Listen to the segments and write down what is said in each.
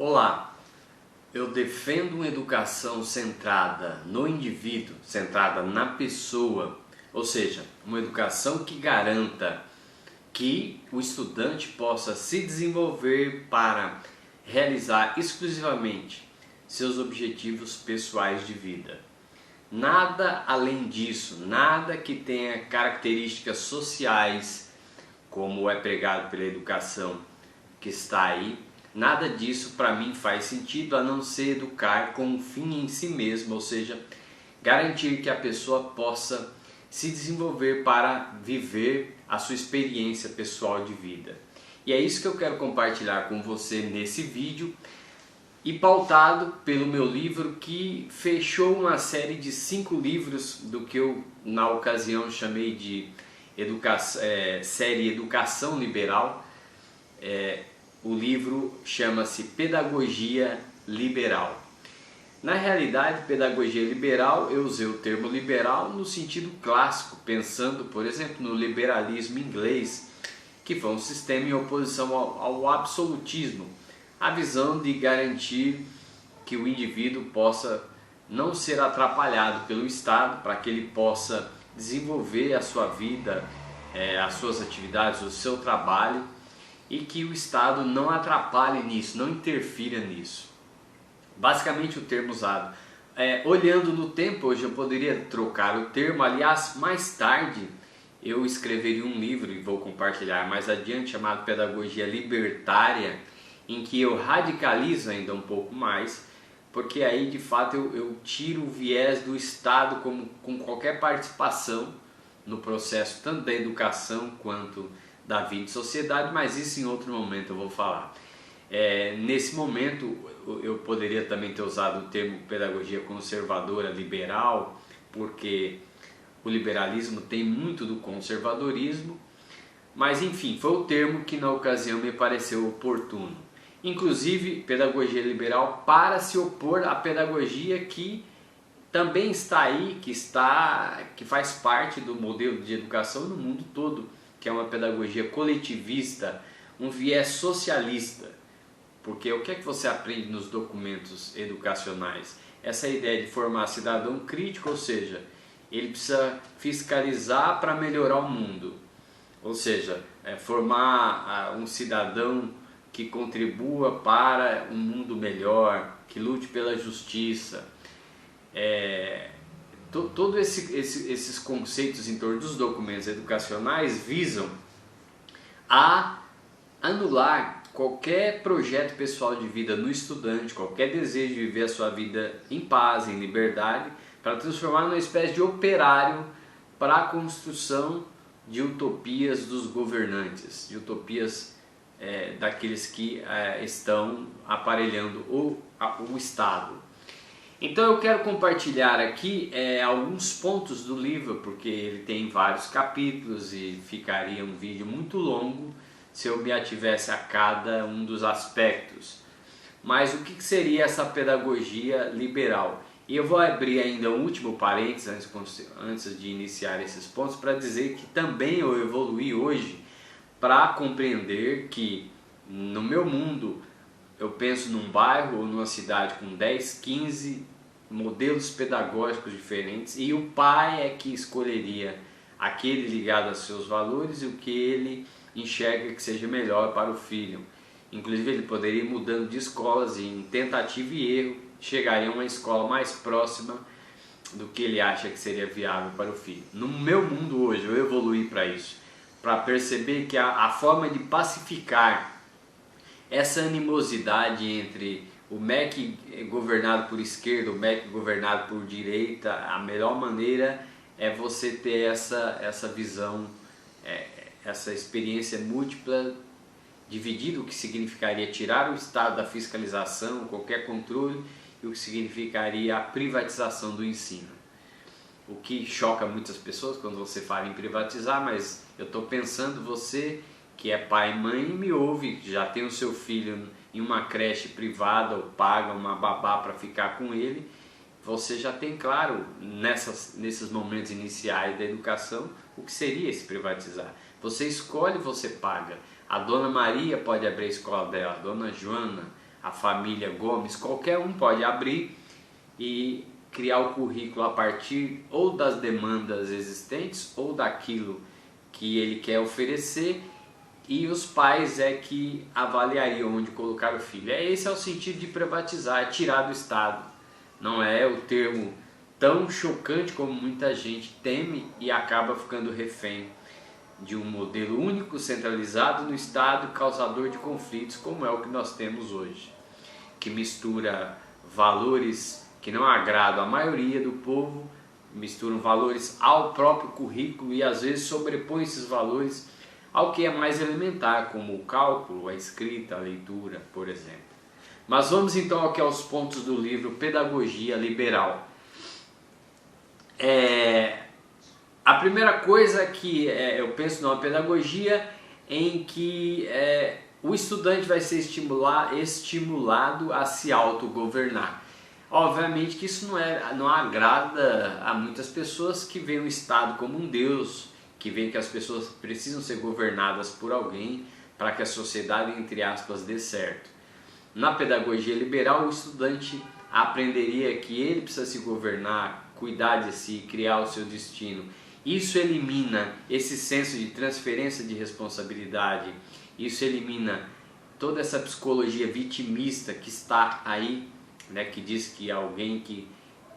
Olá, eu defendo uma educação centrada no indivíduo, centrada na pessoa, ou seja, uma educação que garanta que o estudante possa se desenvolver para realizar exclusivamente seus objetivos pessoais de vida. Nada além disso, nada que tenha características sociais, como é pregado pela educação que está aí, nada disso para mim faz sentido a não ser educar com um fim em si mesmo, ou seja, garantir que a pessoa possa se desenvolver para viver a sua experiência pessoal de vida. E é isso que eu quero compartilhar com você nesse vídeo, e pautado pelo meu livro que fechou uma série de 5 livros do que eu na ocasião chamei de série Educação Liberal. O livro chama-se Pedagogia Liberal. Na realidade, pedagogia liberal, eu usei o termo liberal no sentido clássico, pensando, por exemplo, no liberalismo inglês, que foi um sistema em oposição ao absolutismo, a visão de garantir que o indivíduo possa não ser atrapalhado pelo Estado, para que ele possa desenvolver a sua vida, as suas atividades, o seu trabalho, e que o Estado não atrapalhe nisso, não interfira nisso. Basicamente o termo usado. Olhando no tempo, hoje eu poderia trocar o termo, aliás, mais tarde eu escreveria um livro, e vou compartilhar mais adiante, chamado Pedagogia Libertária, em que eu radicalizo ainda um pouco mais, porque aí de fato eu tiro o viés do Estado com qualquer participação no processo tanto da educação quanto da vida e sociedade, mas isso em outro momento eu vou falar. Nesse momento eu poderia também ter usado o termo pedagogia conservadora, liberal, porque o liberalismo tem muito do conservadorismo, mas enfim, foi o termo que na ocasião me pareceu oportuno. Inclusive pedagogia liberal para se opor à pedagogia que também está aí, que faz parte do modelo de educação no mundo todo, que é uma pedagogia coletivista, um viés socialista. Porque o que é que você aprende nos documentos educacionais? Essa ideia de formar cidadão crítico, ou seja, ele precisa fiscalizar para melhorar o mundo. Ou seja, formar um cidadão que contribua para um mundo melhor, que lute pela justiça. Todos esses conceitos em torno dos documentos educacionais visam a anular qualquer projeto pessoal de vida no estudante, qualquer desejo de viver a sua vida em paz, em liberdade, para transformar numa espécie de operário para a construção de utopias dos governantes, de utopias daqueles que estão aparelhando o Estado. Então eu quero compartilhar aqui alguns pontos do livro, porque ele tem vários capítulos e ficaria um vídeo muito longo se eu me ativesse a cada um dos aspectos. Mas o que seria essa pedagogia liberal? E eu vou abrir ainda um último parênteses antes de iniciar esses pontos, para dizer que também eu evoluí hoje para compreender que no meu mundo eu penso num bairro ou numa cidade com 10, 15 modelos pedagógicos diferentes, e o pai é que escolheria aquele ligado aos seus valores e o que ele enxerga que seja melhor para o filho. Inclusive ele poderia ir mudando de escolas e em tentativa e erro chegaria a uma escola mais próxima do que ele acha que seria viável para o filho. No meu mundo hoje eu evoluí para isso, para perceber que a forma de pacificar essa animosidade entre o MEC governado por esquerda, o MEC governado por direita, a melhor maneira é você ter essa visão, essa experiência múltipla, dividida, o que significaria tirar o Estado da fiscalização, qualquer controle, e o que significaria a privatização do ensino. O que choca muitas pessoas quando você fala em privatizar, mas eu estou pensando, você que é pai e mãe me ouve, já tem o seu filho em uma creche privada ou paga uma babá para ficar com ele, você já tem claro nesses momentos iniciais da educação o que seria esse privatizar. Você escolhe, você paga. A Dona Maria pode abrir a escola dela, a Dona Joana, a família Gomes, qualquer um pode abrir e criar o currículo a partir ou das demandas existentes ou daquilo que ele quer oferecer, e os pais é que avaliariam onde colocar o filho. Esse é o sentido de privatizar, é tirar do Estado. Não é o termo tão chocante como muita gente teme e acaba ficando refém de um modelo único, centralizado no Estado, causador de conflitos, como é o que nós temos hoje, que mistura valores que não agradam a maioria do povo, misturam valores ao próprio currículo e às vezes sobrepõe esses valores ao que é mais elementar, como o cálculo, a escrita, a leitura, por exemplo. Mas vamos então aqui aos pontos do livro Pedagogia Liberal. A primeira coisa que eu penso numa pedagogia em que o estudante vai ser estimulado a se autogovernar. Obviamente que isso não agrada a muitas pessoas que veem o Estado como um Deus, que veem que as pessoas precisam ser governadas por alguém para que a sociedade, entre aspas, dê certo. Na pedagogia liberal, o estudante aprenderia que ele precisa se governar, cuidar de si, criar o seu destino. Isso elimina esse senso de transferência de responsabilidade, isso elimina toda essa psicologia vitimista que está aí, né, que diz que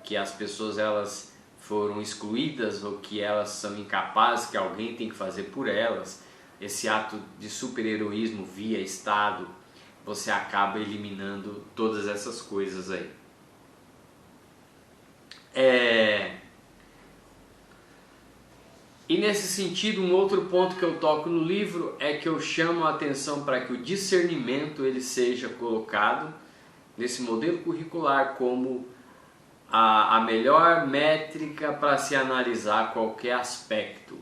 que as pessoas elas foram excluídas ou que elas são incapazes, que alguém tem que fazer por elas. Esse ato de super-heroísmo via Estado, você acaba eliminando todas essas coisas aí. E nesse sentido, um outro ponto que eu toco no livro é que eu chamo a atenção para que o discernimento ele seja colocado nesse modelo curricular como a melhor métrica para se analisar qualquer aspecto.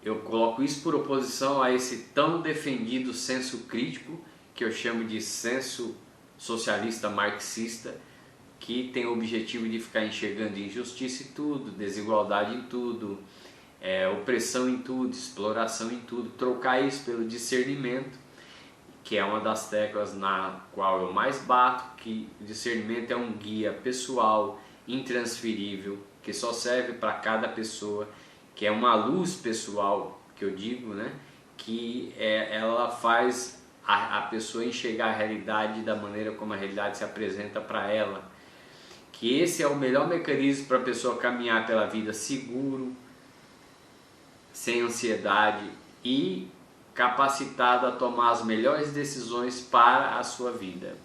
Eu coloco isso por oposição a esse tão defendido senso crítico, que eu chamo de senso socialista marxista, que tem o objetivo de ficar enxergando injustiça em tudo, desigualdade em tudo, opressão em tudo, exploração em tudo, trocar isso pelo discernimento, que é uma das teclas na qual eu mais bato, que o discernimento é um guia pessoal, intransferível, que só serve para cada pessoa, que é uma luz pessoal, que eu digo, né? Que ela faz a pessoa enxergar a realidade da maneira como a realidade se apresenta para ela, que esse é o melhor mecanismo para a pessoa caminhar pela vida seguro, sem ansiedade e capacitado a tomar as melhores decisões para a sua vida.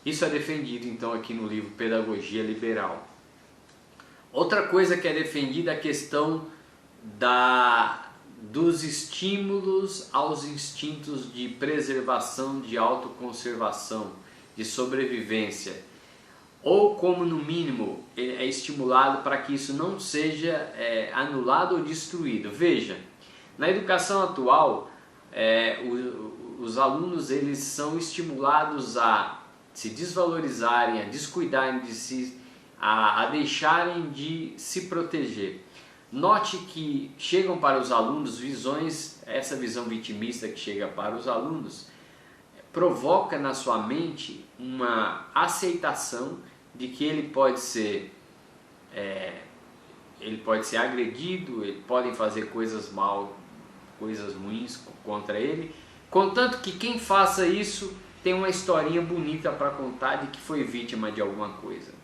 Isso é defendido então aqui no livro Pedagogia Liberal. Outra coisa que é defendida é a questão dos estímulos aos instintos de preservação, de autoconservação, de sobrevivência, ou como no mínimo é estimulado para que isso não seja anulado ou destruído. Veja, na educação atual, os alunos eles são estimulados a se desvalorizarem, a descuidarem de si, a deixarem de se proteger. Note que chegam para os alunos visões, essa visão vitimista que chega para os alunos, provoca na sua mente uma aceitação de que ele pode ser agredido, podem fazer coisas ruins contra ele, contanto que quem faça isso tem uma historinha bonita para contar de que foi vítima de alguma coisa.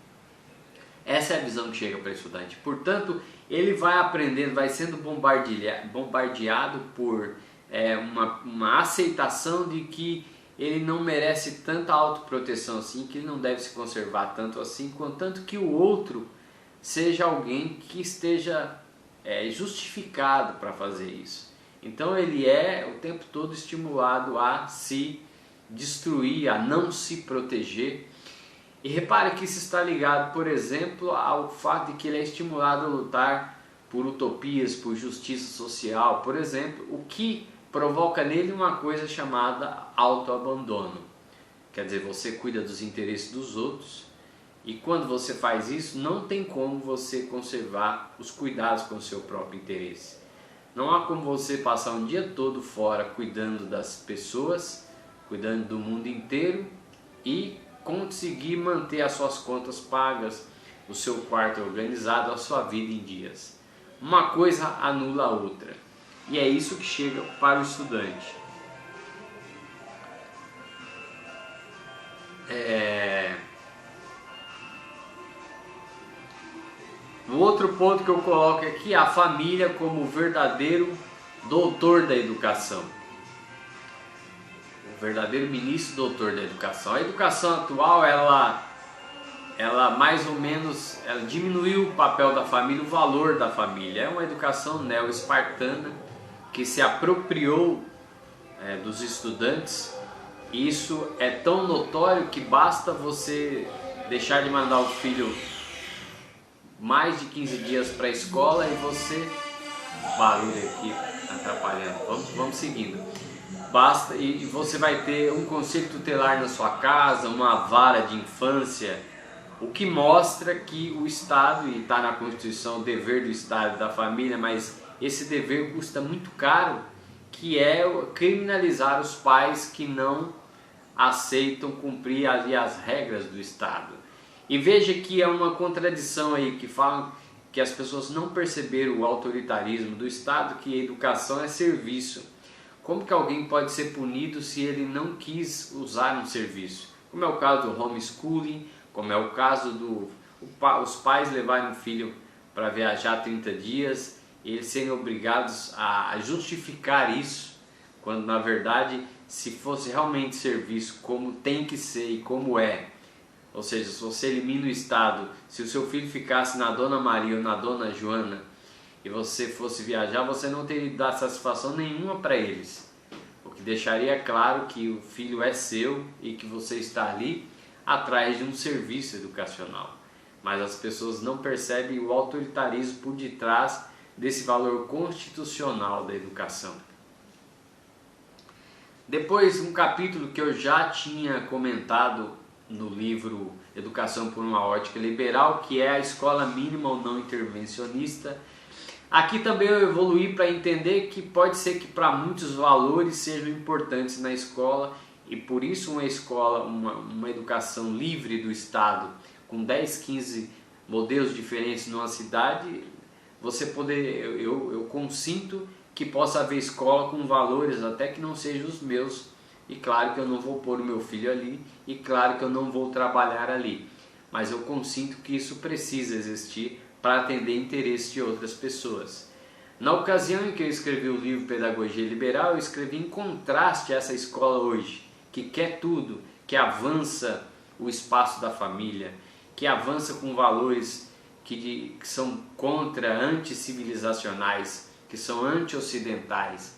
Essa é a visão que chega para o estudante. Portanto, ele vai aprendendo, vai sendo bombardeado por uma aceitação de que ele não merece tanta autoproteção assim, que ele não deve se conservar tanto assim, contanto que o outro seja alguém que esteja justificado para fazer isso. Então ele é o tempo todo estimulado a se destruir, a não se proteger. E repare que isso está ligado, por exemplo, ao fato de que ele é estimulado a lutar por utopias, por justiça social, por exemplo, o que provoca nele uma coisa chamada autoabandono. Quer dizer, você cuida dos interesses dos outros e quando você faz isso, não tem como você conservar os cuidados com o seu próprio interesse. Não há como você passar um dia todo fora cuidando das pessoas, cuidando do mundo inteiro e conseguir manter as suas contas pagas, o seu quarto organizado, a sua vida em dias. Uma coisa anula a outra. E é isso que chega para o estudante. O outro ponto que eu coloco aqui é a família como o verdadeiro doutor da educação. O verdadeiro ministro doutor da educação. A educação atual, ela mais ou menos diminuiu o papel da família, o valor da família. É uma educação neo-espartana que se apropriou dos estudantes. Isso é tão notório que basta você deixar de mandar o filho mais de 15 dias para a escola e você... Barulho aqui atrapalhando. Vamos seguindo. Basta e você vai ter um conselho tutelar na sua casa, uma vara de infância, o que mostra que o Estado, e está na Constituição, o dever do Estado e da família, mas esse dever custa muito caro, que é criminalizar os pais que não aceitam cumprir ali as regras do Estado. E veja que é uma contradição aí, que falam que as pessoas não perceberam o autoritarismo do Estado, que a educação é serviço. Como que alguém pode ser punido se ele não quis usar um serviço? Como é o caso do homeschooling, como é o caso os pais levarem um filho para viajar 30 dias e eles serem obrigados a justificar isso, quando na verdade, se fosse realmente serviço como tem que ser e como é, ou seja, se você elimina o Estado, se o seu filho ficasse na Dona Maria ou na Dona Joana e você fosse viajar, você não teria de dar satisfação nenhuma para eles, o que deixaria claro que o filho é seu e que você está ali atrás de um serviço educacional. Mas as pessoas não percebem o autoritarismo por detrás desse valor constitucional da educação. Depois, um capítulo que eu já tinha comentado no livro Educação por uma Ótica Liberal, que é a escola mínima ou não intervencionista. Aqui também eu evoluí para entender que pode ser que para muitos valores sejam importantes na escola e por isso uma escola, uma educação livre do Estado, com 10, 15 modelos diferentes numa cidade, eu consinto que possa haver escola com valores até que não sejam os meus, e claro que eu não vou pôr o meu filho ali, e claro que eu não vou trabalhar ali, mas eu consinto que isso precisa existir para atender interesse de outras pessoas. Na ocasião em que eu escrevi o livro Pedagogia Liberal, eu escrevi em contraste a essa escola hoje, que quer tudo, que avança o espaço da família, que avança com valores que são anti-civilizacionais, que são anti-ocidentais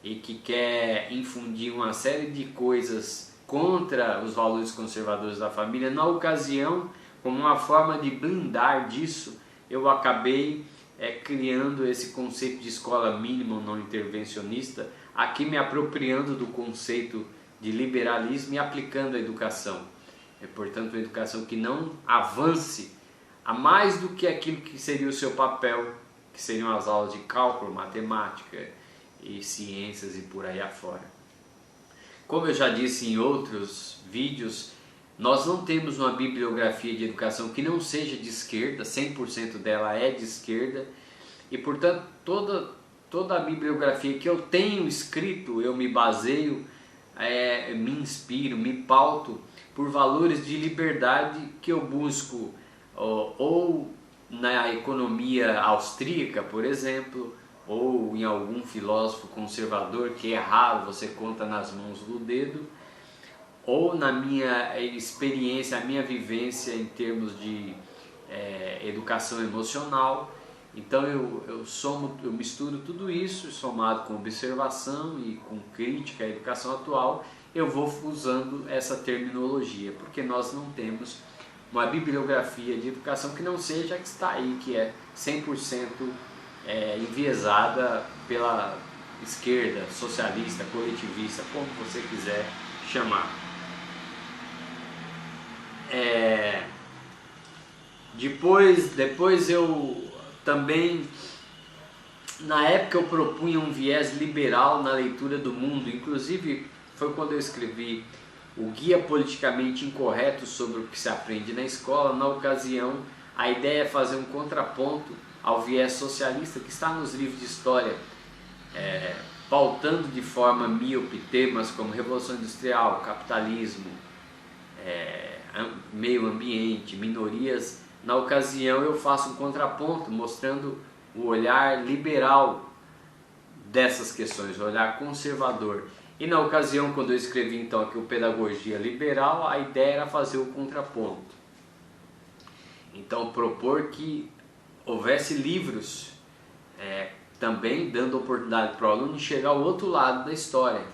e que quer infundir uma série de coisas contra os valores conservadores da família. Na ocasião, como uma forma de blindar disso, eu acabei criando esse conceito de escola mínima ou não intervencionista, aqui me apropriando do conceito de liberalismo e aplicando a educação. Portanto, uma educação que não avance a mais do que aquilo que seria o seu papel, que seriam as aulas de cálculo, matemática e ciências e por aí afora. Como eu já disse em outros vídeos, nós não temos uma bibliografia de educação que não seja de esquerda, 100% dela é de esquerda, e portanto toda a bibliografia que eu tenho escrito, eu me baseio, me inspiro, me pauto por valores de liberdade que eu busco ou na economia austríaca, por exemplo, ou em algum filósofo conservador que é raro, você conta nas mãos do dedo, ou na minha experiência, a minha vivência em termos de educação emocional. Então eu misturo tudo isso, somado com observação e com crítica à educação atual, eu vou usando essa terminologia, porque nós não temos uma bibliografia de educação que não seja a que está aí, que é 100% enviesada pela esquerda, socialista, coletivista, como você quiser chamar. Depois eu também, na época eu propunha um viés liberal na leitura do mundo, inclusive foi quando eu escrevi o guia politicamente incorreto sobre o que se aprende na escola. Na ocasião, a ideia é fazer um contraponto ao viés socialista que está nos livros de história, pautando de forma míope temas como Revolução Industrial, capitalismo, meio ambiente, minorias. Na ocasião eu faço um contraponto mostrando o olhar liberal dessas questões, o olhar conservador. E na ocasião, quando eu escrevi então aqui o Pedagogia Liberal, a ideia era fazer o contraponto. Então propor que houvesse livros também dando oportunidade para o aluno enxergar o outro lado da história,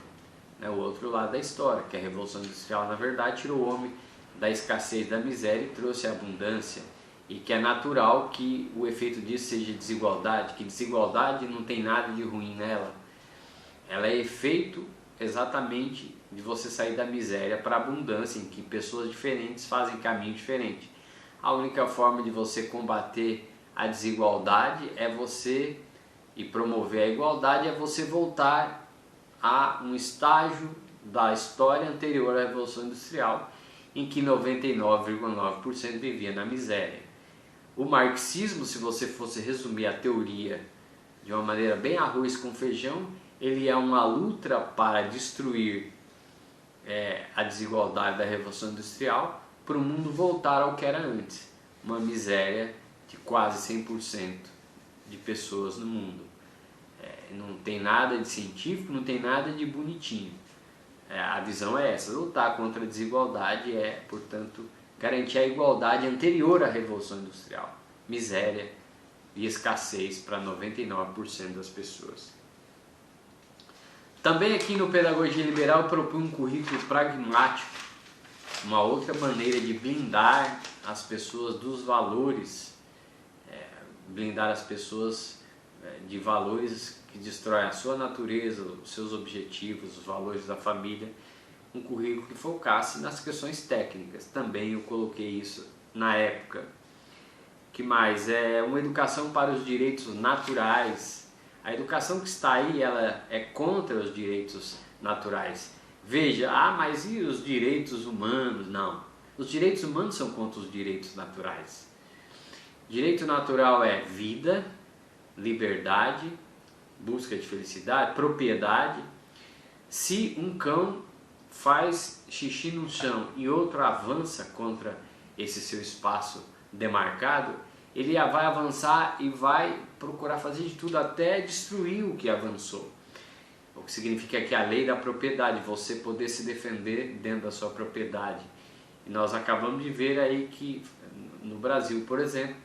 né? O outro lado da história, que a Revolução Industrial na verdade tirou o homem da escassez, da miséria e trouxe a abundância, e que é natural que o efeito disso seja desigualdade, que desigualdade não tem nada de ruim nela, ela é efeito exatamente de você sair da miséria para a abundância, em que pessoas diferentes fazem caminho diferente. A única forma de você combater a desigualdade e promover a igualdade é você voltar a um estágio da história anterior à Revolução Industrial, em que 99,9% vivia na miséria. O marxismo, se você fosse resumir a teoria de uma maneira bem arroz com feijão, ele é uma luta para destruir a desigualdade da Revolução Industrial para o mundo voltar ao que era antes, uma miséria de quase 100% de pessoas no mundo. Não tem nada de científico, não tem nada de bonitinho. A visão é essa, lutar contra a desigualdade portanto, garantir a igualdade anterior à Revolução Industrial, miséria e escassez para 99% das pessoas. Também aqui no Pedagogia Liberal eu proponho um currículo pragmático, uma outra maneira de blindar as pessoas dos valores, blindar as pessoas de valores que destroem a sua natureza, os seus objetivos, os valores da família, um currículo que focasse nas questões técnicas. Também eu coloquei isso na época. Que mais? Uma educação para os direitos naturais. A educação que está aí, ela é contra os direitos naturais. Veja, mas e os direitos humanos? Não. Os direitos humanos são contra os direitos naturais. Direito natural é vida, liberdade, busca de felicidade, propriedade. Se um cão faz xixi no chão e outro avança contra esse seu espaço demarcado, ele vai avançar e vai procurar fazer de tudo até destruir o que avançou. O que significa que a lei da propriedade, você poder se defender dentro da sua propriedade. E nós acabamos de ver aí que no Brasil, por exemplo,